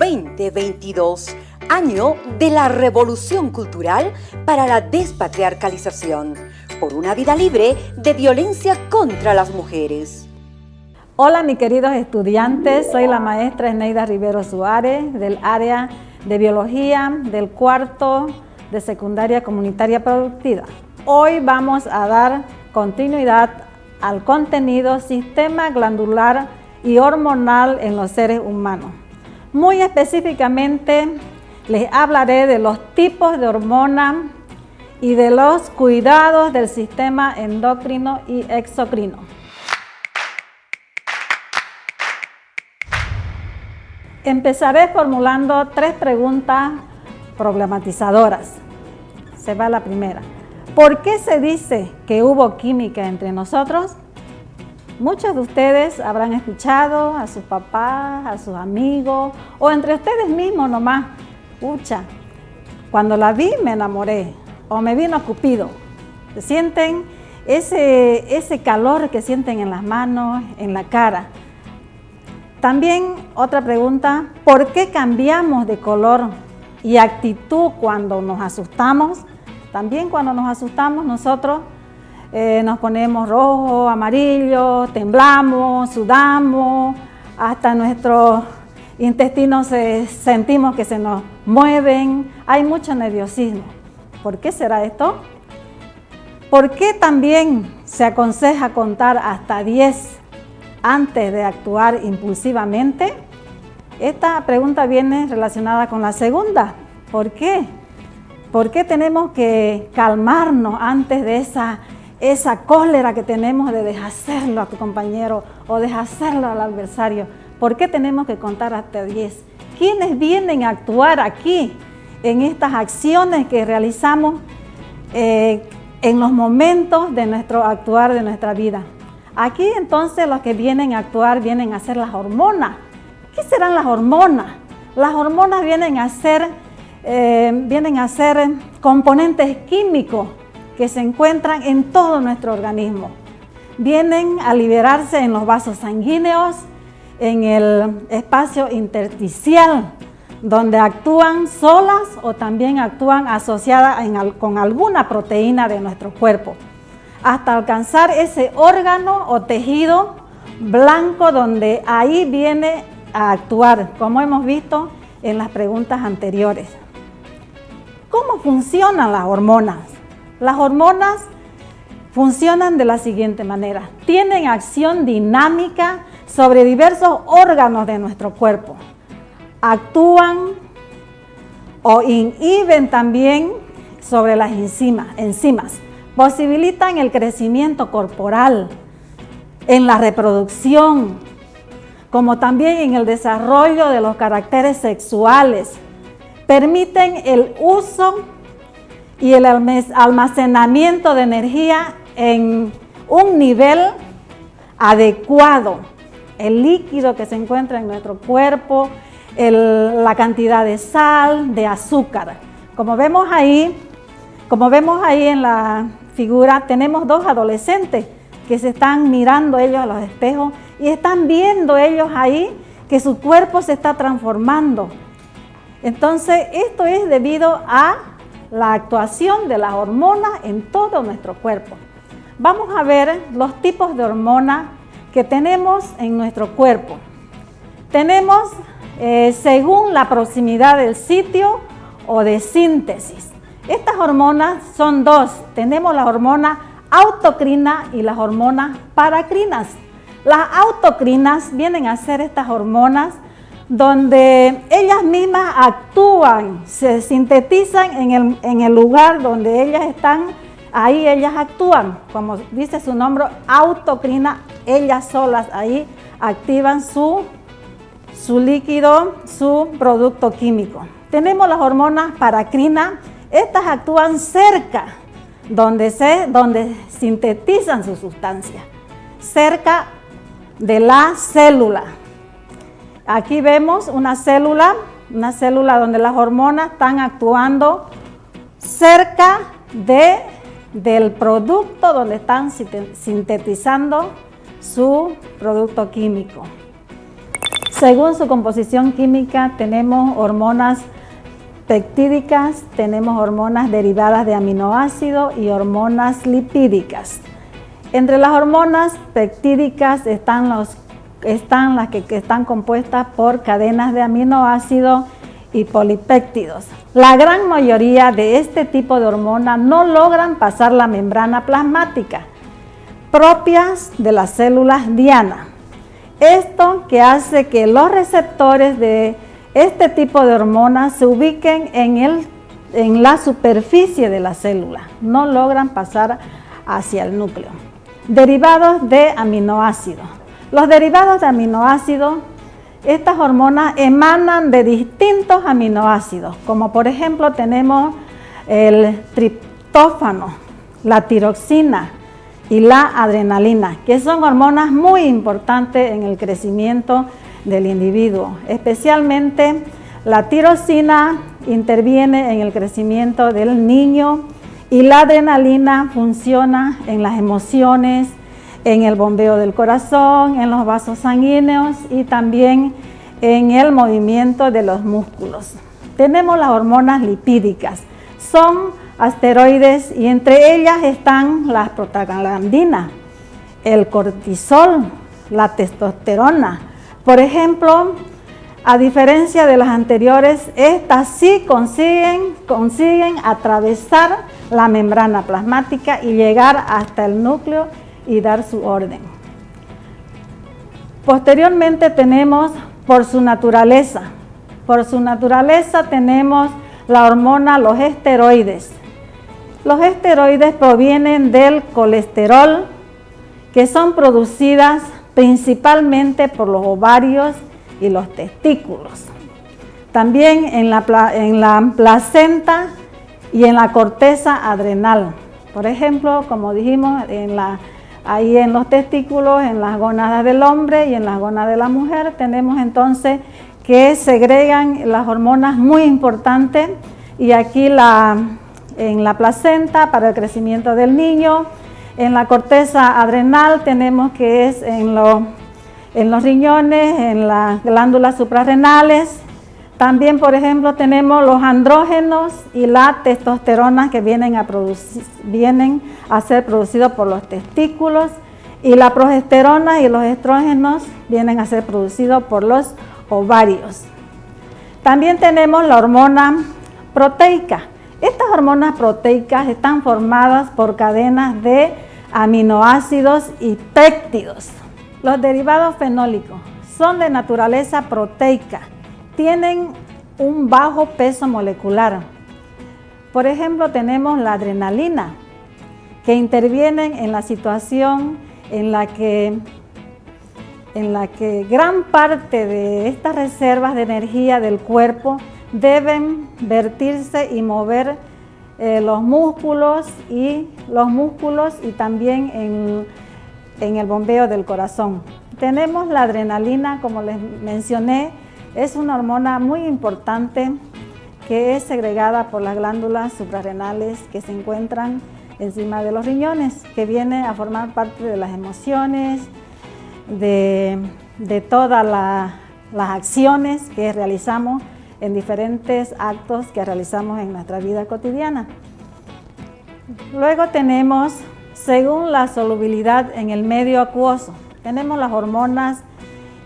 2022, año de la revolución cultural para la despatriarcalización, por una vida libre de violencia contra las mujeres. Hola mis queridos estudiantes, soy la maestra Eneida Rivero Suárez del área de Biología del cuarto de Secundaria Comunitaria Productiva. Hoy vamos a dar continuidad al contenido Sistema Glandular y Hormonal en los seres humanos. Muy específicamente les hablaré de los tipos de hormonas y de los cuidados del sistema endocrino y exocrino. Empezaré formulando 3 preguntas problematizadoras. Se va la primera. ¿Por qué se dice que hubo química entre nosotros? Muchos de ustedes habrán escuchado a sus papás, a sus amigos o entre ustedes mismos nomás. Pucha, cuando la vi me enamoré o me vino Cupido. Sienten ese calor que sienten en las manos, en la cara. También otra pregunta, ¿por qué cambiamos de color y actitud cuando nos asustamos? También cuando nos asustamos nosotros nos ponemos rojo, amarillo, temblamos, sudamos, hasta nuestros intestinos sentimos que se nos mueven, hay mucho nerviosismo. ¿Por qué será esto? ¿Por qué también se aconseja contar hasta 10 antes de actuar impulsivamente? Esta pregunta viene relacionada con la segunda. ¿Por qué? ¿Por qué tenemos que calmarnos antes de esa cólera que tenemos de deshacerlo a tu compañero o deshacerlo al adversario? ¿Por qué tenemos que contar hasta 10? ¿Quiénes vienen a actuar aquí en estas acciones que realizamos en los momentos de nuestro actuar de nuestra vida? Aquí entonces los que vienen a actuar vienen a ser las hormonas. ¿Qué serán las hormonas? Las hormonas vienen a ser componentes químicos que se encuentran en todo nuestro organismo. Vienen a liberarse en los vasos sanguíneos, en el espacio intersticial, donde actúan solas o también actúan asociadas con alguna proteína de nuestro cuerpo, hasta alcanzar ese órgano o tejido blanco donde ahí viene a actuar, como hemos visto en las preguntas anteriores. ¿Cómo funcionan las hormonas? Las hormonas funcionan de la siguiente manera. Tienen acción dinámica sobre diversos órganos de nuestro cuerpo. Actúan o inhiben también sobre las enzimas. Posibilitan el crecimiento corporal, en la reproducción, como también en el desarrollo de los caracteres sexuales. Permiten el uso y el almacenamiento de energía en un nivel adecuado. El líquido que se encuentra en nuestro cuerpo, la cantidad de sal, de azúcar. Como vemos ahí en la figura, tenemos 2 adolescentes que se están mirando ellos a los espejos y están viendo ellos ahí que su cuerpo se está transformando. Entonces, esto es debido a la actuación de las hormonas en todo nuestro cuerpo. Vamos a ver los tipos de hormonas que tenemos en nuestro cuerpo. Tenemos, según la proximidad del sitio o de síntesis. Estas hormonas son 2. Tenemos la hormona autocrina y las hormonas paracrinas. Las autocrinas vienen a ser estas hormonas donde ellas mismas actúan, se sintetizan en el lugar donde ellas están, ahí ellas actúan, como dice su nombre, autocrina, ellas solas ahí activan su líquido, su producto químico. Tenemos las hormonas paracrinas, estas actúan cerca, donde sintetizan su sustancia, cerca de la célula. Aquí vemos una célula donde las hormonas están actuando cerca del producto donde están sintetizando su producto químico. Según su composición química, tenemos hormonas peptídicas, tenemos hormonas derivadas de aminoácidos y hormonas lipídicas. Entre las hormonas peptídicas están las que están compuestas por cadenas de aminoácidos y polipéptidos. La gran mayoría de este tipo de hormonas no logran pasar la membrana plasmática, propias de las células diana. Esto que hace que los receptores de este tipo de hormonas se ubiquen en la superficie de la célula, no logran pasar hacia el núcleo. Derivados de aminoácidos. Los derivados de aminoácidos, estas hormonas emanan de distintos aminoácidos, como por ejemplo tenemos el triptófano, la tiroxina y la adrenalina, que son hormonas muy importantes en el crecimiento del individuo. Especialmente la tiroxina interviene en el crecimiento del niño y la adrenalina funciona en las emociones, en el bombeo del corazón, en los vasos sanguíneos y también en el movimiento de los músculos. Tenemos las hormonas lipídicas, son asteroides y entre ellas están las prostaglandinas, el cortisol, la testosterona. Por ejemplo, a diferencia de las anteriores, estas sí consiguen atravesar la membrana plasmática y llegar hasta el núcleo y dar su orden. Posteriormente tenemos por su naturaleza tenemos la hormona, los esteroides. Los esteroides provienen del colesterol, que son producidas principalmente por los ovarios y los testículos. También en la placenta y en la corteza adrenal. Por ejemplo, como dijimos, ahí en los testículos, en las gónadas del hombre y en las gónadas de la mujer, tenemos entonces que segregan las hormonas muy importantes, y aquí en la placenta para el crecimiento del niño, en la corteza adrenal tenemos que es en los riñones, en las glándulas suprarrenales. También, por ejemplo, tenemos los andrógenos y la testosterona que vienen a ser producidos por los testículos, y la progesterona y los estrógenos vienen a ser producidos por los ovarios. También tenemos la hormona proteica. Estas hormonas proteicas están formadas por cadenas de aminoácidos y péptidos. Los derivados fenólicos son de naturaleza proteica, tienen un bajo peso molecular. Por ejemplo, tenemos la adrenalina, que intervienen en la situación en la que gran parte de estas reservas de energía del cuerpo deben vertirse y mover los músculos y también en el bombeo del corazón. Tenemos la adrenalina, como les mencioné, es una hormona muy importante que es segregada por las glándulas suprarrenales que se encuentran encima de los riñones, que viene a formar parte de las emociones, de todas las acciones que realizamos en diferentes actos que realizamos en nuestra vida cotidiana. Luego tenemos, según la solubilidad en el medio acuoso, tenemos las hormonas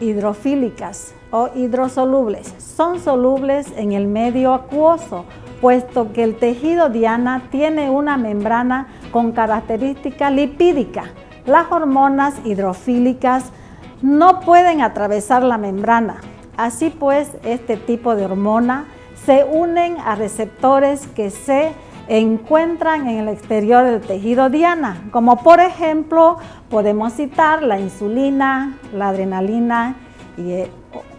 hidrofílicas o hidrosolubles. Son solubles en el medio acuoso, puesto que el tejido diana tiene una membrana con característica lipídica. Las hormonas hidrofílicas no pueden atravesar la membrana. Así pues, este tipo de hormona se unen a receptores que se encuentran en el exterior del tejido diana, como por ejemplo podemos citar la insulina, la adrenalina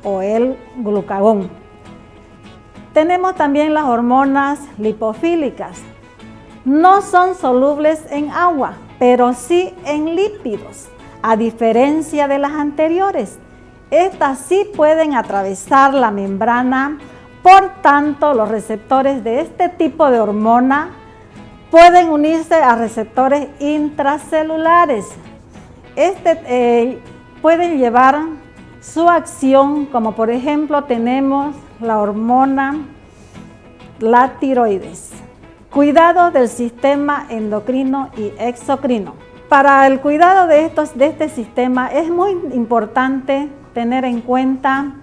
o el glucagón. Tenemos también las hormonas lipofílicas. No son solubles en agua, pero sí en lípidos, a diferencia de las anteriores. Estas sí pueden atravesar la membrana, por tanto, los receptores de este tipo de hormona pueden unirse a receptores intracelulares. Pueden llevar su acción, como por ejemplo tenemos la hormona, la tiroides. Cuidado del sistema endocrino y exocrino. Para el cuidado de este sistema es muy importante tener en cuenta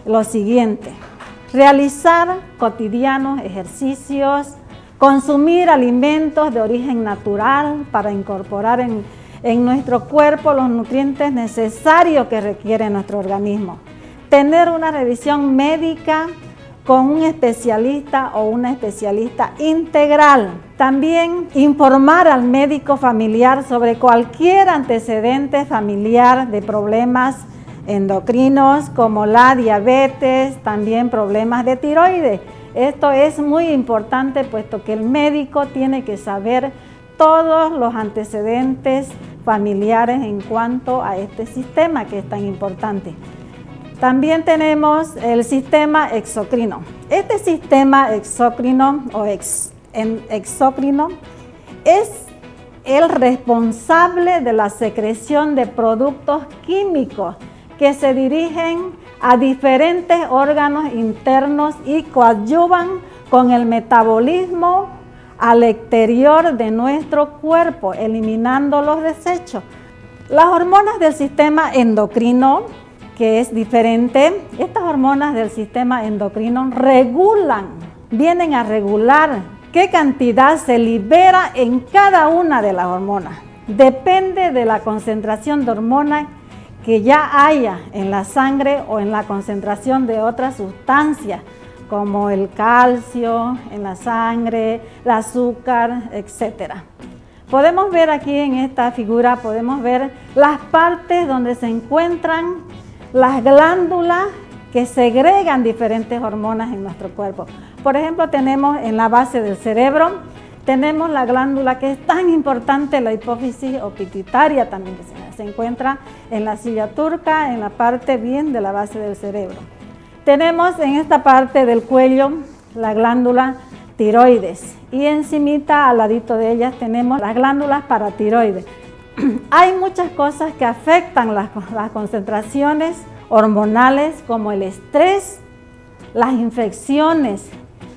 lo siguiente: realizar cotidianos ejercicios, consumir alimentos de origen natural para incorporar en nuestro cuerpo los nutrientes necesarios que requiere nuestro organismo, tener una revisión médica con un especialista o una especialista integral. También informar al médico familiar sobre cualquier antecedente familiar de problemas endocrinos como la diabetes, también problemas de tiroides. Esto es muy importante puesto que el médico tiene que saber todos los antecedentes familiares en cuanto a este sistema que es tan importante. También tenemos el sistema exocrino. Este sistema exocrino exocrino es el responsable de la secreción de productos químicos que se dirigen a diferentes órganos internos y coadyuvan con el metabolismo al exterior de nuestro cuerpo, eliminando los desechos. Las hormonas del sistema endocrino, que es diferente, estas hormonas del sistema endocrino vienen a regular qué cantidad se libera en cada una de las hormonas. Depende de la concentración de hormonas que ya haya en la sangre o en la concentración de otras sustancias, como el calcio en la sangre, el azúcar, etc. Podemos ver aquí en esta figura, podemos ver las partes donde se encuentran las glándulas que segregan diferentes hormonas en nuestro cuerpo. Por ejemplo, tenemos en la base del cerebro, tenemos la glándula que es tan importante, la hipófisis o pituitaria también, que se encuentra en la silla turca, en la parte bien de la base del cerebro. Tenemos en esta parte del cuello la glándula tiroides y encimita al ladito de ellas tenemos las glándulas paratiroides. Hay muchas cosas que afectan las concentraciones hormonales como el estrés, las infecciones,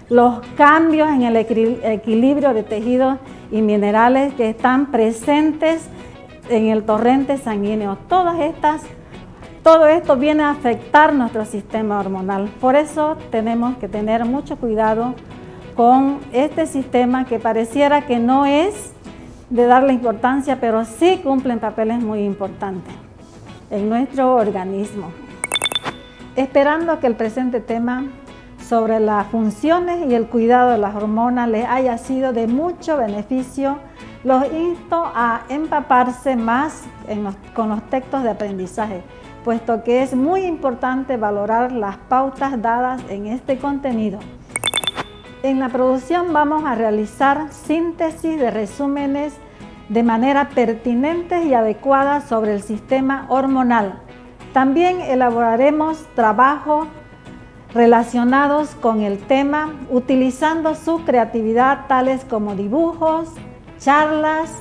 los cambios en el equilibrio de tejidos y minerales que están presentes en el torrente sanguíneo. Todo esto viene a afectar nuestro sistema hormonal. Por eso tenemos que tener mucho cuidado con este sistema que pareciera que no es de darle importancia, pero sí cumplen papeles muy importantes en nuestro organismo. Esperando que el presente tema sobre las funciones y el cuidado de las hormonas les haya sido de mucho beneficio, los insto a empaparse más con los textos de aprendizaje, puesto que es muy importante valorar las pautas dadas en este contenido. En la producción vamos a realizar síntesis de resúmenes de manera pertinente y adecuada sobre el sistema hormonal. También elaboraremos trabajos relacionados con el tema, utilizando su creatividad, tales como dibujos, charlas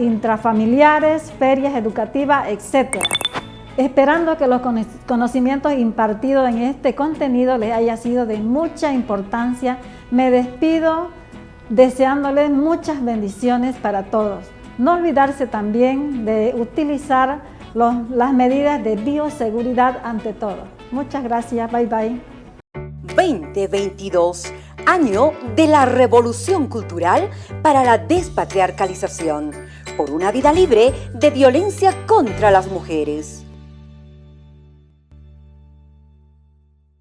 intrafamiliares, ferias educativas, etc. Esperando que los conocimientos impartidos en este contenido les haya sido de mucha importancia, me despido deseándoles muchas bendiciones para todos. No olvidarse también de utilizar las medidas de bioseguridad ante todo. Muchas gracias, bye bye. 2022, año de la revolución cultural para la despatriarcalización, por una vida libre de violencia contra las mujeres.